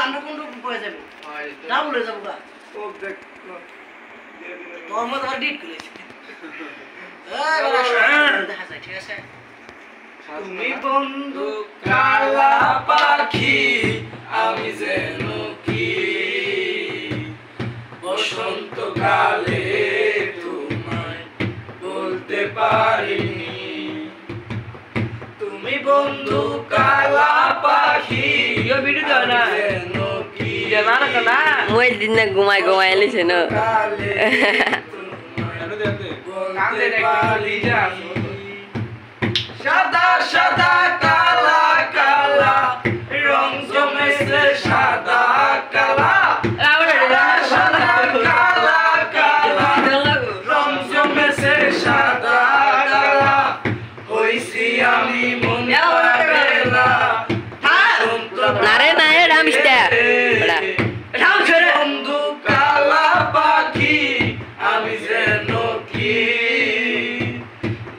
গানটা কোন রকম পড়ে যাবে না বলে যাবো গা ও দেখ তোর মত আবার ডিট করেছে এই বলা দেখা যায় ঠিক আছে তুমি বন্ধু কালা পাখি আমি যেন কি বসন্ত কালে তোমায় বলতে পারিনি তুমি বন্ধু কালা পাখি यो वीडियो दे ना জানা না না মই দিন না ঘুমাই ঘুমাই লিছে না সাদা সাদা কালা কালা রং জমেছে সাদা কালা সাদা কালা কালা রং জমেছে সাদা কালা হইছি আমি মন পাগলা নারে না এ রামস্তা বড়া রাম ছেড়ে বন্ধু কালা পাখি আমি যেন কি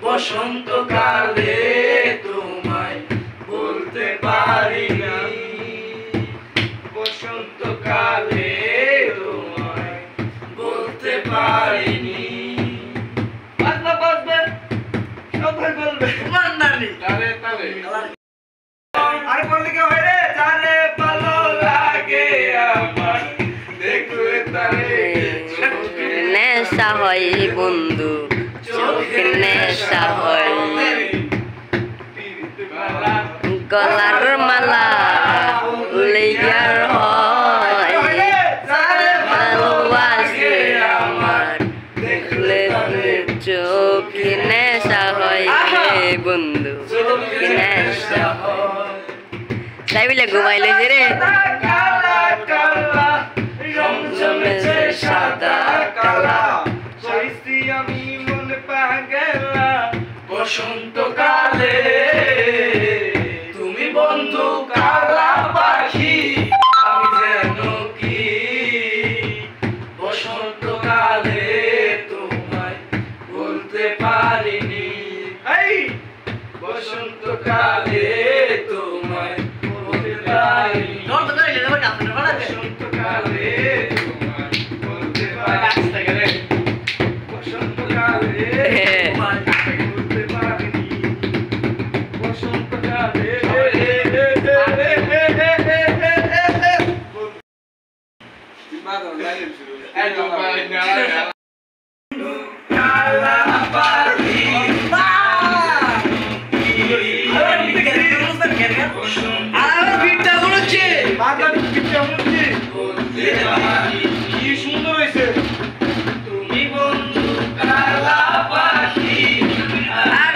বসন্ত কালে তোমায় বলতে পারিনি বসন্ত কালে তোমায় বলতে পারিনি বাজনা বাজবে সবাই বলবে মান্নানি তারে তারে আরে বললে কি হয় রে জানে ভালো লাগে আমার দেখলে তারে নেশা হয় বন্ধু চোখে নেশা হয় গলার মালা লেয়ার হয় ভালোবাসে আমার দেখলে চোখে নেশা হয় বন্ধু নেশা হয় তাই বলে ঘুমাইলে যে রে কালা কালা রং জমেছে সাদা কালা হইছি আমি মন পাগলা বসন্ত কালে তুমি বন্ধু কালা পাখি আমি যেন কি বসন্ত কালে তোমায় বলতে পারিনি এই বসন্ত কালে তোমায় বলতে পারিনি বসন্ত কালে তোমায় বলতে পারিনি বসন্ত কালে তোমায় বলতে পারিনি বসন্ত কালে কালা পাখি কি সুন্দর হয়েছে তুমি বন্ধু কালা পাখি আর